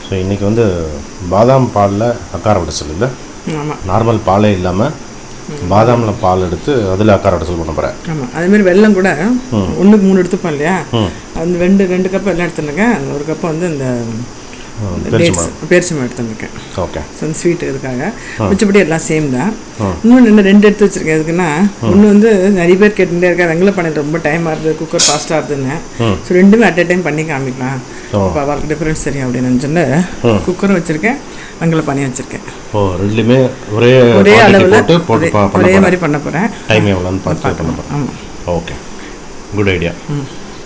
So இன்றைக்கி வந்து பாதாம் பாலில் அக்கார வடைசல் இல்லை, ஆமாம், நார்மல் பாலே இல்லாமல் பாதாமில் பால் எடுத்து அதில் அக்கார வடைசல் பண்ண போகிறேன். ஆமாம். அதேமாதிரி வெல்லம் கூட 1க்கு 3 எடுத்துப்போம் இல்லையா, அந்த ரெண்டு கப் வெல்லம் எடுத்துருக்கேன். அந்த ஒரு கப்பு வந்து இந்த பேரிச்சம்பழம் எடுத்துருக்கேன். ஓகே. ஸோ அந்த ஸ்வீட் இதுக்காக. மிச்சப்படி எல்லாம் சேம் தான். இன்னொன்று என்ன 2 எடுத்து வச்சுருக்கேன். எதுக்குன்னா, ஒன்று வந்து நிறைய பேர் கேட்டுகிட்டே இருக்கா, வெங்கல பண்ணையில் ரொம்ப டைம் ஆகுது, குக்கர் ஃபாஸ்ட்டாக ஆகுதுன்னு. ஸோ ரெண்டுமே அட் டைம் பண்ணி காமிக்கலாம், இப்போ அவருக்கு டிஃப்ரென்ஸ் தெரியும் அப்படின்னு சொல்லி குக்கரும் வச்சுருக்கேன், வெங்கல பண்ணையும் வச்சுருக்கேன். ரெண்டுலேயுமே ஒரே அளவில் ஒரே மாதிரி பண்ண போகிறேன். டைம் எவ்வளோன்னு பார்த்து பண்ண போகிறேன். ஆமாம், ஓகே, குட் ஐடியா.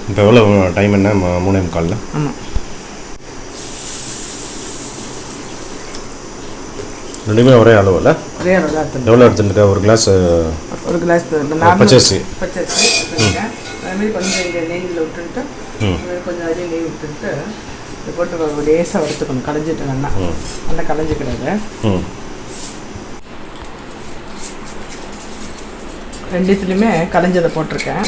இப்போ எவ்வளோ டைம் என்ன 3:45? ஆமாம். ரெண்டுமே ஒரே அளவு இல்லை? ஒரே அளவு தான் எடுத்துருக்கேன். எவ்வளோ எடுத்துருக்கேன்? ஒரு கிளாஸ் பச்சரிசி எடுத்துருக்கேன். அதுமாதிரி கொஞ்சம் இங்கே நெய்யில் விட்டுட்டு கொஞ்சம் அதிலே நெய் விட்டுட்டு இதை போட்டு லேசாக வறுத்துக்கணும், களைஞ்சிட்டு நல்லா களைஞ்சிக்கிறது. ரெண்டுத்துலேயுமே களைஞ்சதை போட்டிருக்கேன்.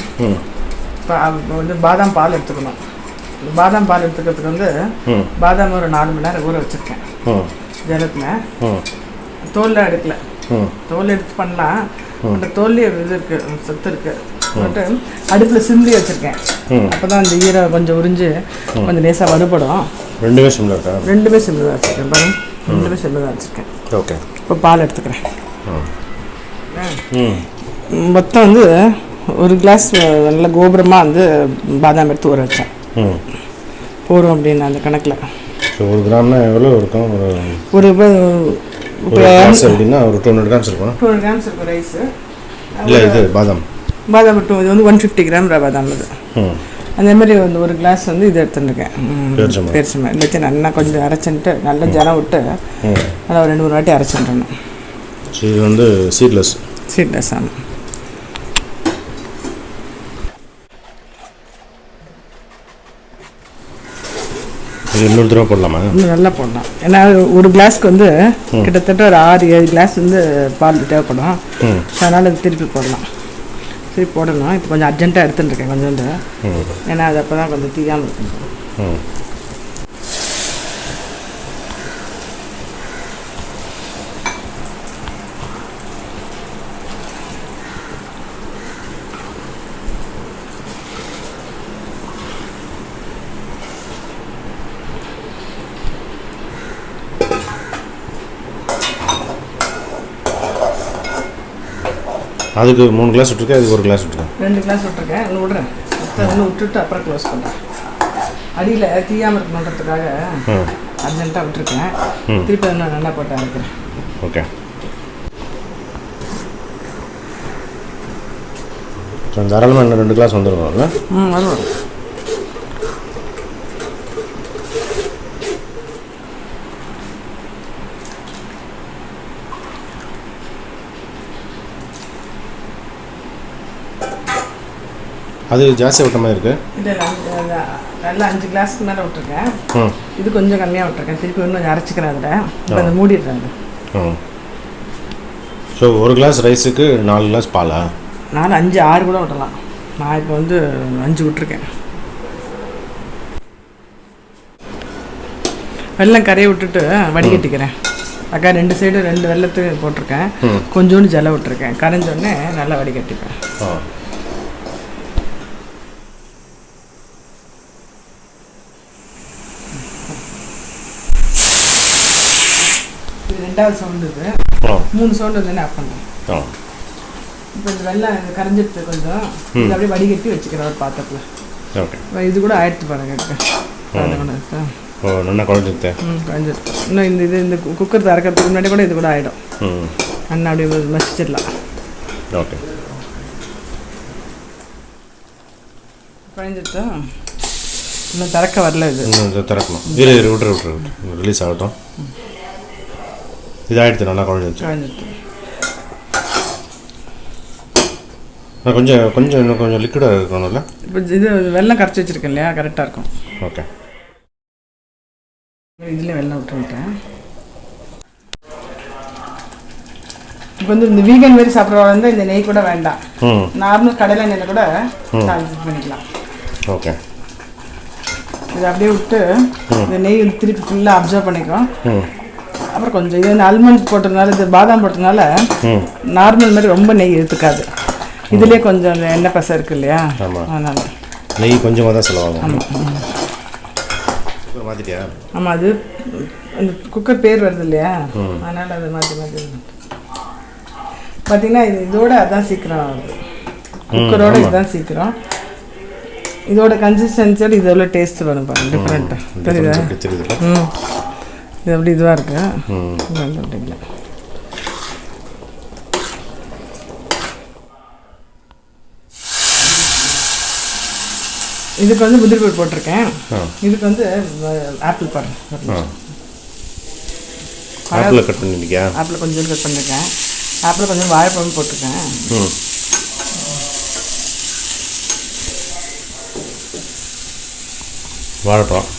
இப்போ வந்து பாதாம் பால் எடுத்துக்கணும். பாதாம் பால் எடுத்துக்கிறதுக்கு வந்து பாதாம் ஒரு 4 மணி நேரம் ஊற வச்சுருக்கேன் ஜலத்தில். தோலில் எடுக்கல, தோல் எடுத்து பண்ணலாம். அந்த தோல்லையே இது இருக்குது, சத்து இருக்குது. போட்டு அடுப்பில் சிம்லி வச்சுருக்கேன். அப்போ தான் அந்த ஈரை கொஞ்சம் உறிஞ்சு கொஞ்சம் லேசாக வறுபடும். ரெண்டுமே சிம்மில் இருக்கா? ரெண்டுமே சிம்மில் தான் வச்சுருக்கேன். பாருங்க, ரெண்டுமே சிம்மில் தான் வச்சுருக்கேன். ஓகே. இப்போ பால் எடுத்துக்கிறேன். மொத்தம் வந்து ஒரு கிளாஸ் நல்ல கோபுரமாக வந்து பாதாம் எடுத்து ஊற வச்சேன். போகிறோம் அப்படின்னு அந்த கணக்கில். ஸோ 1 கிராம்னா எவ்வளோ இருக்கும்? ஒரு அப்படின்னா ஒரு 200 கிராம்ஸ் இருக்கும். 200 கிராம்ஸ் இருக்கும் ரைஸு. இல்லை, இது பாதாம் இது வந்து 150 கிராம் பாதாம். இது அதே மாதிரி வந்து ஒரு கிளாஸ் வந்து இது எடுத்துருக்கேன், பேரிச்சம்பழம். எல்லாத்தையும் நல்லா கொஞ்சம் அரைச்சிட்டு நல்லா ஜலம் விட்டு நல்லா ஒரு 2-3 வாட்டி அரைச்சிட்டுறேன். இது வந்து சீட்லெஸ். ஆமாம். இது இன்னொரு தடவை போடலாமா? இன்னும் நல்லா போடலாம். ஏன்னா ஒரு கிளாஸ்க்கு வந்து கிட்டத்தட்ட ஒரு 6-7 கிளாஸ் வந்து பால் தேவைப்படும். அதனால் அது திருப்பி போடலாம். சரி, போடணும். இப்போ கொஞ்சம் அர்ஜென்ட்டாக எடுத்துட்டுருக்கேன் கொஞ்சோண்டு, ஏன்னா அது அப்போ தான் கொஞ்சம் தீயாமல் இருக்கும். அதுக்கு 3 கிளாஸ் விட்டுருக்கேன், அதுக்கு 1 கிளாஸ் விட்டுருக்கேன். 2 கிளாஸ் விட்டுருக்கேன். ஒன்று விட்றேன், ஒன்று விட்டுட்டு அப்புறம் க்ளோஸ் பண்ணுறேன். அடியில் தீயாமல் இருக்கணுன்றதுக்காக அர்ஜென்ட்டாக விட்டுருக்கேன். திருப்பி நான் நல்லா போட்டு அரைக்கிறேன். ஓகே. ஸோ தாராளமாக இன்னும் 2 கிளாஸ் வந்துடுவோம்ல? வரும். அது ஜாஸ்தியாக விட்ட மாதிரி இருக்குது. இல்லை, நல்லா 5 கிளாஸ்க்கு மேலே விட்டுருக்கேன். இது கொஞ்சம் கம்மியாக விட்டுருக்கேன். திருப்பி இன்னும் அரைச்சிக்கிறேன். அதில் இப்போ அதை மூடிடுறேன். ஸோ 1 கிளாஸ் ரைஸுக்கு 4 கிளாஸ் பாலா? 4, 5, 6 கூட விட்டலாம். நான் இப்போ வந்து 5 விட்டுருக்கேன். வெல்லம் கரையை விட்டுட்டு வடிகட்டிக்கிறேன். அக்கா 2 சைடு 2 வெல்லத்தையும் போட்டிருக்கேன். கொஞ்சோண்டு ஜலம் விட்டுருக்கேன். கரைஞ்சோடனே நல்லா வடிகட்டிப்பேன். இது 2வது சவுண்டு. இது 3 சவுண்டு வந்து ஆஃப் பண்ணுறேன். இப்போ இந்த வெள்ளம் கரைஞ்சிட்டு கொஞ்சம் இது அப்படியே வடிகட்டி வச்சுக்கிறேன் ஒரு பாத்திரத்தில். ஓகே. இது கூட ஆயிடுத்து பாருங்க. நல்லா குழஞ்சிருத்து. குழஞ்சிருக்கு. இன்னும் இந்த குக்கர் திறக்கிறதுக்கு முன்னாடி கூட இது கூட ஆகிடும். அண்ணா அப்படியே மசிச்சிடலாம். ஓகே. குழஞ்சிட்டு இன்னும் திறக்க வரல. இது திறக்கணும். விட்டுரு ரிலீஸ் ஆகட்டும். இதாகிடுது, நல்லா குழஞ்சிருச்சு. கொஞ்சம் இன்னும் கொஞ்சம் லிக்விடாக இருக்கணும்ல. இப்போ இது வெல்லம் கரைச்சி வச்சுருக்கேன் இல்லையா, கரெக்டாக இருக்கும். ஓகே. இதில் வெல்லம் விட்டுருக்கேன். இப்போ வந்து இந்த வீகன் மாரி சாப்பிட்றவங்க வந்து இந்த நெய் கூட வேண்டாம், நார்மல் கடலை நெய்யில் கூட பண்ணிக்கலாம். ஓகே. இதை அப்படியே விட்டு இந்த நெய் திருப்பி ஃபுல்லாக அப்சர்வ் பண்ணிக்கும். ம் அப்புறம் கொஞ்சம் இது வந்து ஆல்மண்ட் போட்டதுனால இது பாதாம் போட்டதுனால நார்மல் மாதிரி ரொம்ப நெய் இழுத்துக்காது. இதுலேயே கொஞ்சம் அந்த எண்ணெய் பசை இருக்குது இல்லையா, அதனால் நெய் கொஞ்சமாக தான் செலவாகும். மாற்றிட்டியா? ஆமாம், அது அந்த குக்கர் பேர் வருது இல்லையா, அதனால் அது மாற்றி மாற்றி பார்த்தீங்கன்னா இதோட அதுதான் சீக்கிரம் ஆகுது. குக்கரோட இதுதான் சீக்கிரம். இதோட கன்சிஸ்டன்சியோட இதோட டேஸ்ட் வரும் பாருங்க, டிஃப்ரெண்ட்டாக தெரியுதா? இது அப்படி இதுவாக இருக்கு. அப்படிங்களா? இதுக்கு வந்து முந்திரி பருப்பு போட்டிருக்கேன். இதுக்கு வந்து ஆப்பிள் பாருங்க. ஆப்பிள் கட் பண்ணிருக்கியா? ஆப்பிள் கொஞ்சம் கட் பண்ணிருக்கேன். ஆப்பிள் கொஞ்சம் வாழைப்பழம் போட்டிருக்கேன். வாழைப்பழம்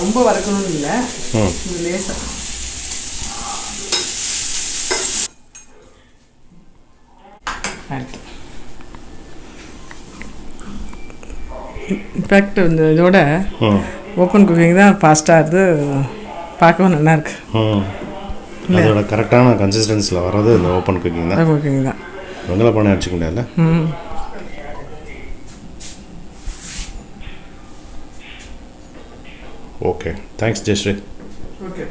ரொம்ப வறுக்கணும் இல்லை, லேசாக. இன்ஃபேக்ட் இந்த இதோட ஓப்பன் குக்கிங் தான் ஃபாஸ்ட்டாக இருக்குது, பார்க்கவும் நல்லாயிருக்கு. அதோட கரெக்டான கன்சிஸ்டன்சியில் வர்றது இந்த ஓப்பன் குக்கிங் தான். குக்கிங் தான். வெங்கல பானை அடிச்சுக்க முடியாதுல்ல. Okay, thanks Jayashree. ஓகே.